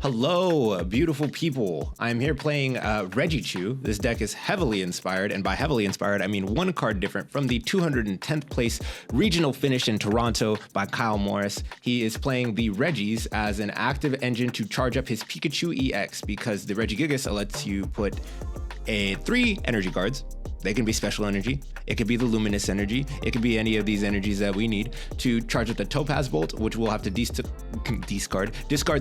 Hello, beautiful people. I'm here playing Regichu. This deck is heavily inspired, and by heavily inspired, I mean one card different from the 210th place regional finish in Toronto by Kyle Morris. He is playing the Regis as an active engine to charge up his Pikachu EX because the Regigigas lets you put 3 energy cards. They can be special energy. It could be the luminous energy. It could be any of these energies that we need to charge up the Topaz Bolt, which we'll have to discard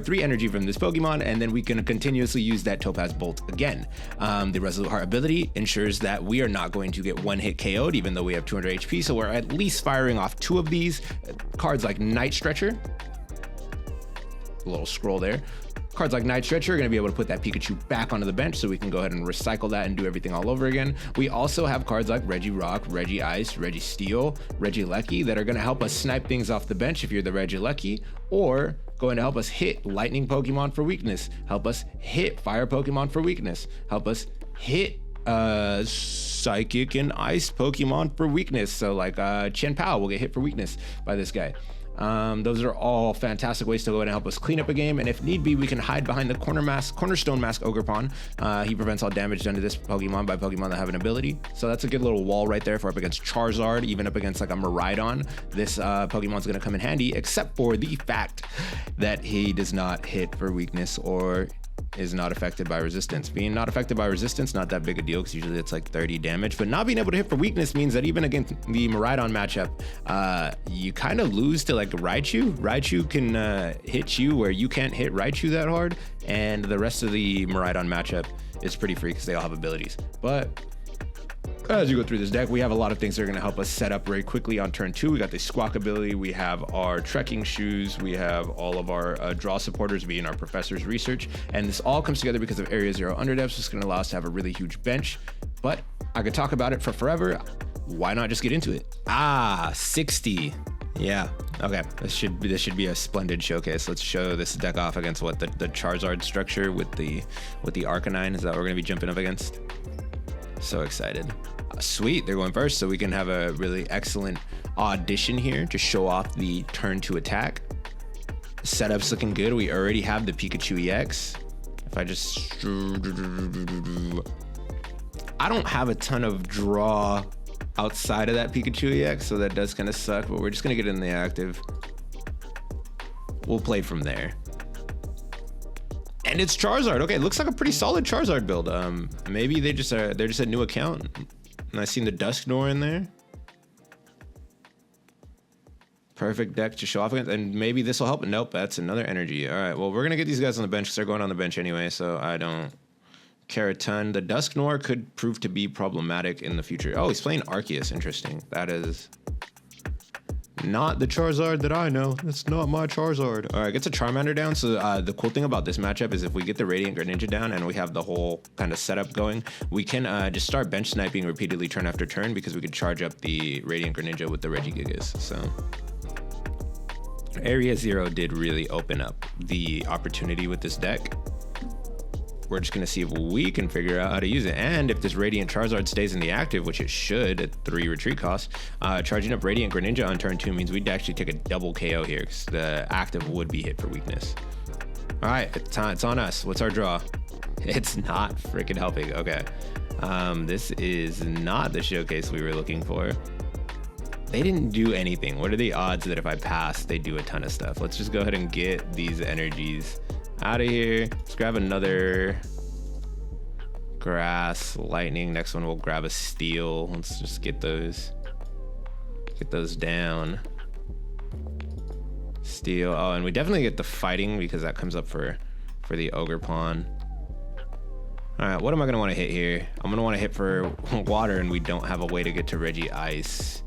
3 energy from this Pokemon, and then we can continuously use that Topaz Bolt again. The Resolute Heart ability ensures that we are not going to get one hit KO'd, even though we have 200 HP. So we're at least firing off 2 of these cards like Night Stretcher. A little scroll there. Cards like Night Stretcher are going to be able to put that Pikachu back onto the bench, so we can go ahead and recycle that and do everything all over again. We also have cards like Regirock, Regice, Registeel, Regieleki that are going to help us snipe things off the bench if you're the Regieleki, or going to help us hit lightning Pokemon for weakness, help us hit fire Pokemon for weakness, help us hit psychic and ice Pokemon for weakness. So like Chien-Pao will get hit for weakness by this guy. Those are all fantastic ways to go ahead and help us clean up a game, and if need be, we can hide behind the Cornerstone Mask Ogerpon. He prevents all damage done to this Pokemon by Pokemon that have an ability, so that's a good little wall right there for up against Charizard, even up against like a Miraidon. This Pokemon's gonna come in handy, except for the fact that he does not hit for weakness or is not affected by resistance. Being not affected by resistance, not that big a deal, because usually it's like 30 damage, but not being able to hit for weakness means that even against the Miraidon matchup, you kind of lose to like Raichu. Raichu can hit you where you can't hit Raichu that hard, and the rest of the Miraidon matchup is pretty free because they all have abilities. But as you go through this deck, we have a lot of things that are going to help us set up very quickly on turn 2. We got the Squawkabilly, we have our Trekking Shoes, we have all of our draw supporters being our Professor's Research, and this all comes together because of Area 0 Underdepths. It's going to allow us to have a really huge bench, but I could talk about it for forever. Why not just get into it? 60. Yeah, okay, this should be a splendid showcase. Let's show this deck off against what the Charizard structure with the Arcanine. Is that what we're going to be jumping up against? So excited. Sweet, they're going first, so we can have a really excellent audition here to show off the turn 2 attack. Setup's looking good. We already have the Pikachu Ex. If I just... I don't have a ton of draw outside of that Pikachu Ex, so that does kind of suck, but we're just going to get in the active. We'll play from there. And it's Charizard. Okay, it looks like a pretty solid Charizard build. Maybe they're just a new account. And I seen the Dusknoir in there. Perfect deck to show off against, and maybe this will help. Nope, that's another energy. All right, well, we're gonna get these guys on the bench because they're going on the bench anyway, so I don't care a ton. The Dusknoir could prove to be problematic in the future. Oh, he's playing Arceus. Interesting. That is not the Charizard that I know. That's not my Charizard. All right, gets a Charmander down. So the cool thing about this matchup is if we get the Radiant Greninja down and we have the whole kind of setup going, we can just start bench sniping repeatedly turn after turn because we could charge up the Radiant Greninja with the Regigigas. So Area 0 did really open up the opportunity with this deck. We're just going to see if we can figure out how to use it. And if this Radiant Charizard stays in the active, which it should at 3 retreat costs, charging up Radiant Greninja on turn 2 means we'd actually take a double KO here because the active would be hit for weakness. All right, it's on us. What's our draw? It's not freaking helping. Okay. This is not the showcase we were looking for. They didn't do anything. What are the odds that if I pass, they do a ton of stuff? Let's just go ahead and get these energies out of here. Let's grab another grass, lightning. Next one we'll grab a steel. Let's just get those down. Steel. Oh, and we definitely get the fighting because that comes up for the Ogerpon. All right, what am I gonna want to hit here? I'm gonna want to hit for water, and we don't have a way to get to Regice.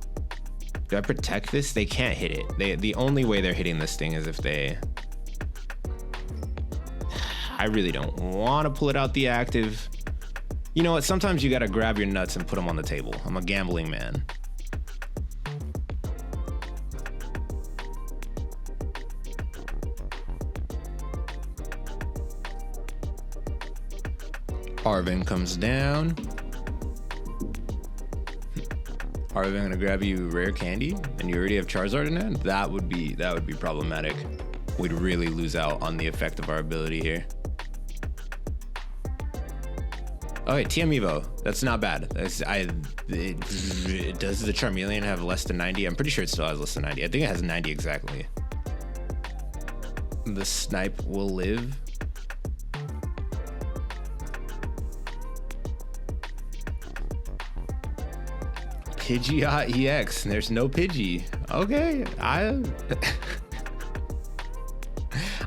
Do I protect this? They can't hit it. The only way they're hitting this thing is if they... I really don't want to pull it out the active. You know what? Sometimes you got to grab your nuts and put them on the table. I'm a gambling man. Arven comes down. Arven gonna grab you rare candy, and you already have Charizard in hand. That would be problematic. we'd really lose out on the effect of our ability here. Okay, TM Evo. That's not bad. Does the Charmeleon have less than 90? I'm pretty sure it still has less than 90. I think it has 90 exactly. The snipe will live. Pidgeot EX. There's no Pidgey. Okay,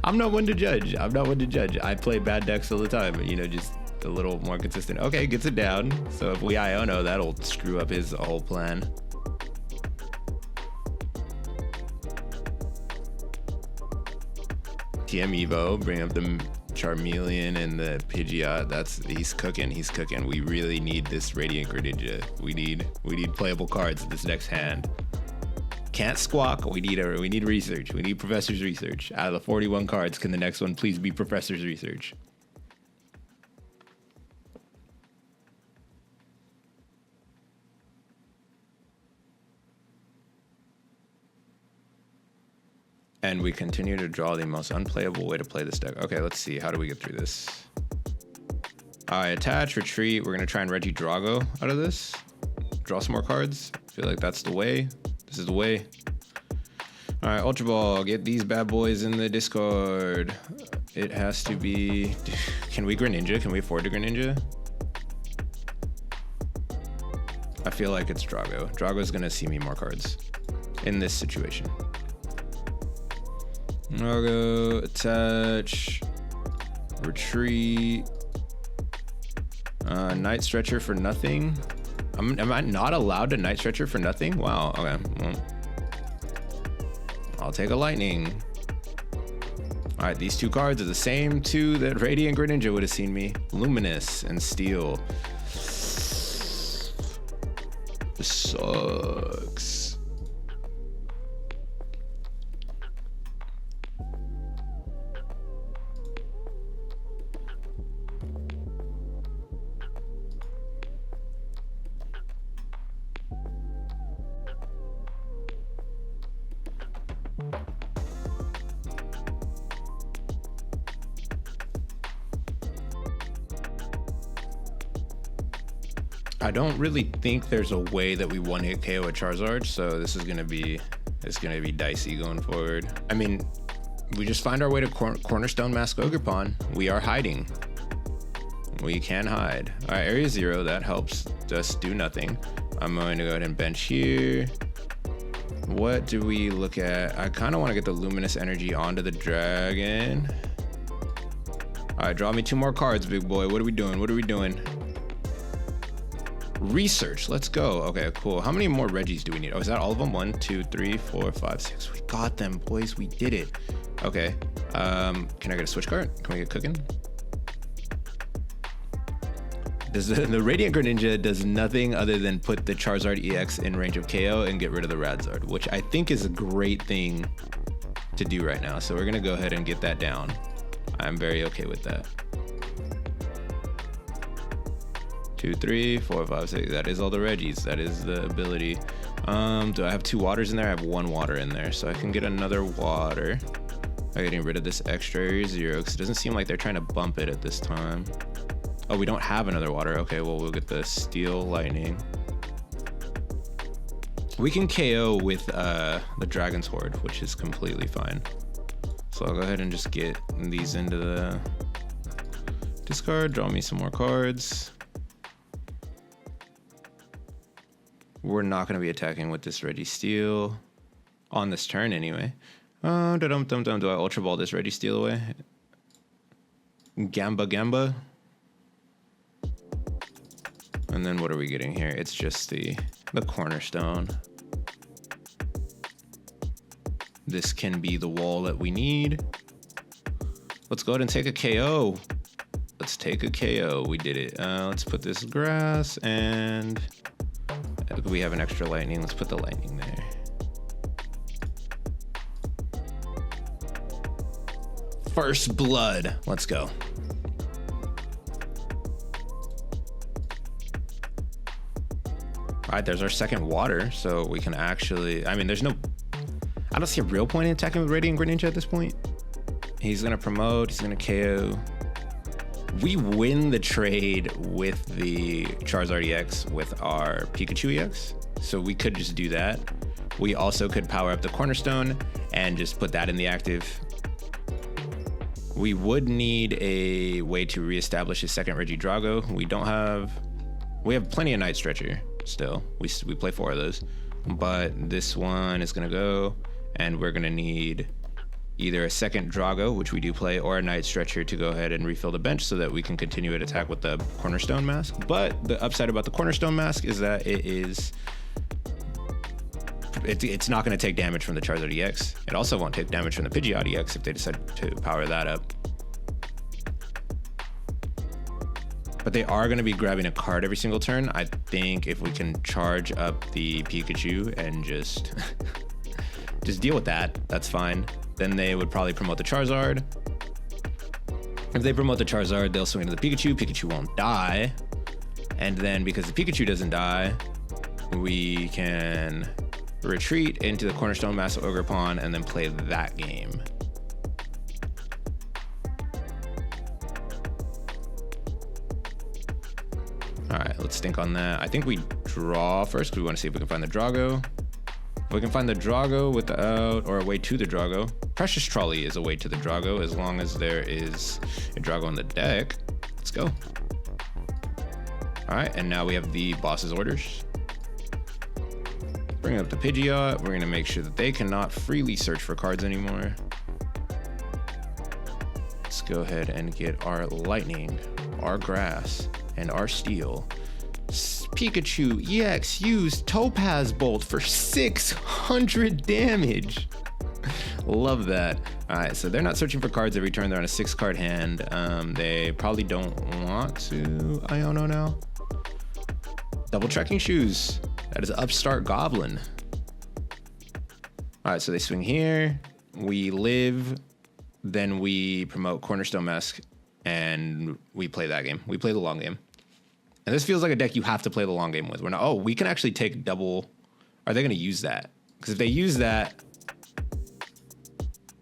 I'm not one to judge. I play bad decks all the time, you know, just a little more consistent. Okay, gets it down. So if we Iono, that'll screw up his whole plan. TM Evo, bring up the Charmeleon and the Pidgeot. He's cooking. We really need this Radiant Greninja. We need playable cards this next hand. Can't squawk. We need research. We need Professor's Research. Out of the 41 cards, can the next one please be Professor's Research? And we continue to draw the most unplayable way to play this deck. Okay, let's see. How do we get through this? I attach, retreat. We're going to try and Regidrago out of this. Draw some more cards. I feel like that's the way. This is the way. All right, Ultra Ball. Get these bad boys in the discard. It has to be... Can we Greninja? Can we afford to Greninja? I feel like it's Drago. Drago's going to see me more cards in this situation. Drago, attach, retreat, Night Stretcher for nothing. Am I not allowed to Night Stretcher for nothing? Wow, okay. Well, I'll take a lightning. All right, these two cards are the same two that Radiant Greninja would have seen me. Luminous and Steel. This sucks. I don't really think there's a way that we one-hit KO a Charizard, so this is gonna be dicey going forward. I mean, we just find our way to Cornerstone Mask Ogerpon. We are hiding. We can hide. All right, area 0, that helps us do nothing. I'm going to go ahead and bench here. What do we look at? I kind of want to get the Luminous Energy onto the dragon. All right, draw me 2 more cards, big boy. What are we doing? Research, let's go. Okay, cool. How many more Regis do we need? Oh, is that all of them? 1, 2, 3, 4, 5, 6. We got them, boys. We did it. Okay. Can I get a Switch Cart? Can we get cooking? The Radiant Greninja does nothing other than put the Charizard EX in range of KO and get rid of the Radzard, which I think is a great thing to do right now. So we're gonna go ahead and get that down. I'm very okay with that. 2, 3, 4, 5, 6. That is all the Regis. That is the ability. Do I have 2 waters in there? I have 1 water in there, so I can get another water by getting rid of this extra area 0, because it doesn't seem like they're trying to bump it at this time. Oh, we don't have another water. Okay, well, we'll get the Steel Lightning. We can KO with the Dragon's Horde, which is completely fine. So I'll go ahead and just get these into the discard, draw me some more cards. We're not going to be attacking with this Registeel on this turn anyway. Do I Ultra Ball this Registeel away? Gamba. And then what are we getting here? It's just the Cornerstone. This can be the wall that we need. Let's go ahead and take a KO. Let's take a KO. We did it. Let's put this grass and... We have an extra lightning. Let's put the lightning there. First blood. Let's go. All right, there's our second water, so we can actually... I mean, there's no... I don't see a real point in attacking with Radiant Greninja at this point. He's gonna promote, he's gonna KO. We win the trade with the Charizard EX with our Pikachu EX, so we could just do that. We also could power up the Cornerstone and just put that in the active. We would need a way to reestablish a second Regidrago. We have plenty of Night Stretcher still. We play 4 of those, but this one is gonna go, and we're gonna need either a second Drago, which we do play, or a Night Stretcher to go ahead and refill the bench so that we can continue to attack with the Cornerstone mask. But the upside about the Cornerstone mask is that it's not going to take damage from the Charizard EX. It also won't take damage from the Pidgeot EX if they decide to power that up. But they are going to be grabbing a card every single turn. I think if we can charge up the Pikachu and just deal with that, that's fine. Then they would probably promote the Charizard. If they promote the Charizard, they'll swing into the Pikachu. Pikachu won't die. And then because the Pikachu doesn't die, we can retreat into the Cornerstone Master Ogerpon and then play that game. All right, let's think on that. I think we draw first because we want to see if we can find the Drago. If we can find the Drago without, or a way to the Drago. Precious Trolley is a way to the Drago as long as there is a Drago on the deck. Let's go. All right, and now we have the boss's orders. Bring up the Pidgeot. We're gonna make sure that they cannot freely search for cards anymore. Let's go ahead and get our Lightning, our Grass, and our Steel. Pikachu EX used Topaz Bolt for 600 damage. Love that. All right, so they're not searching for cards every turn. They're on a 6-card hand. They probably don't want to Iono now. Double Trekking Shoes. That is Upstart Goblin. All right, so they swing here. We live. Then we promote Cornerstone Mask, and we play that game. We play the long game. And this feels like a deck you have to play the long game with. We're not, oh, we can actually take double. Are they going to use that? Because if they use that,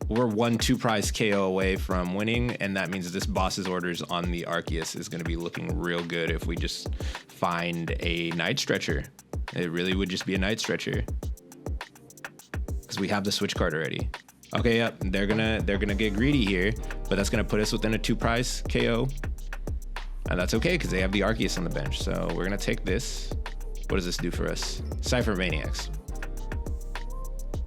we're 1-2 prize KO away from winning. And that means this boss's orders on the Arceus is going to be looking real good if we just find a Night Stretcher. It really would just be a Night Stretcher. Because we have the Switch Cart already. Okay, yep, they're gonna get greedy here, but that's gonna put us within a 2 prize KO. And that's okay, because they have the Arceus on the bench. So we're gonna take this. What does this do for us? Ciphermaniacs.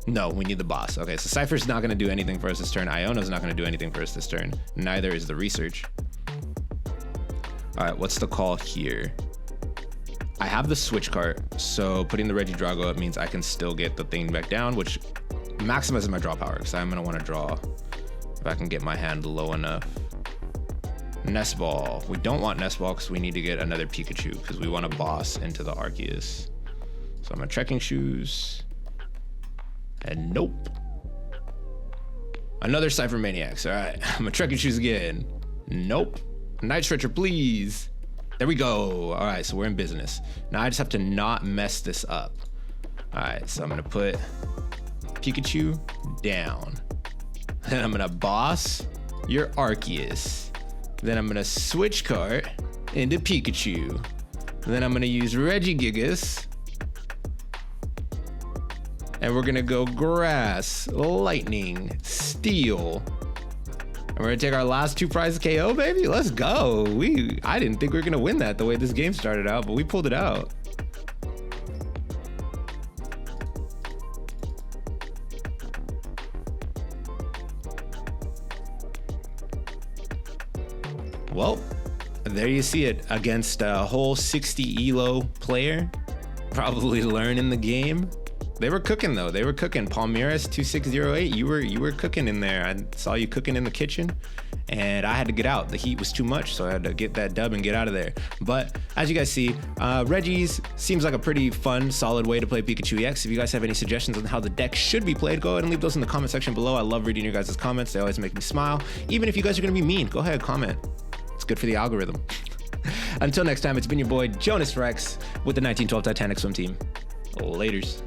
No, we need the boss. Okay, so Cypher's not gonna do anything for us this turn. Iono's not gonna do anything for us this turn. Neither is the Research. All right, what's the call here? I have the Switch Cart, so putting the Regidrago up means I can still get the thing back down, which maximizes my draw power, because I'm gonna wanna draw if I can get my hand low enough. Nest Ball. We don't want Nest Ball because we need to get another Pikachu because we want to boss into the Arceus. So I'm gonna Trekking Shoes. And nope. Another Ciphermaniacs. All right, I'm gonna Trekking Shoes again. Nope. Night Stretcher, please. There we go. All right, so we're in business. Now I just have to not mess this up. All right, so I'm gonna put Pikachu down. Then I'm gonna boss your Arceus. Then I'm gonna Switch Cart into Pikachu. Then I'm gonna use Regigigas. And we're gonna go Grass, Lightning, Steel. And we're gonna take our last 2 prizes KO, baby. Let's go. I didn't think we were gonna win that the way this game started out, but we pulled it out. Well, there you see it against a whole 60 ELO player. Probably learning the game. They were cooking though. They were cooking. Palmeiras 2608. You were cooking in there. I saw you cooking in the kitchen, and I had to get out. The heat was too much, so I had to get that dub and get out of there. But as you guys see, Regis seems like a pretty fun, solid way to play Pikachu EX. If you guys have any suggestions on how the deck should be played, go ahead and leave those in the comment section below. I love reading your guys' comments. They always make me smile. Even if you guys are gonna be mean, go ahead and comment. It's good for the algorithm. Until next time, it's been your boy Jonas Rex with the 1912 Titanic swim team. Laters.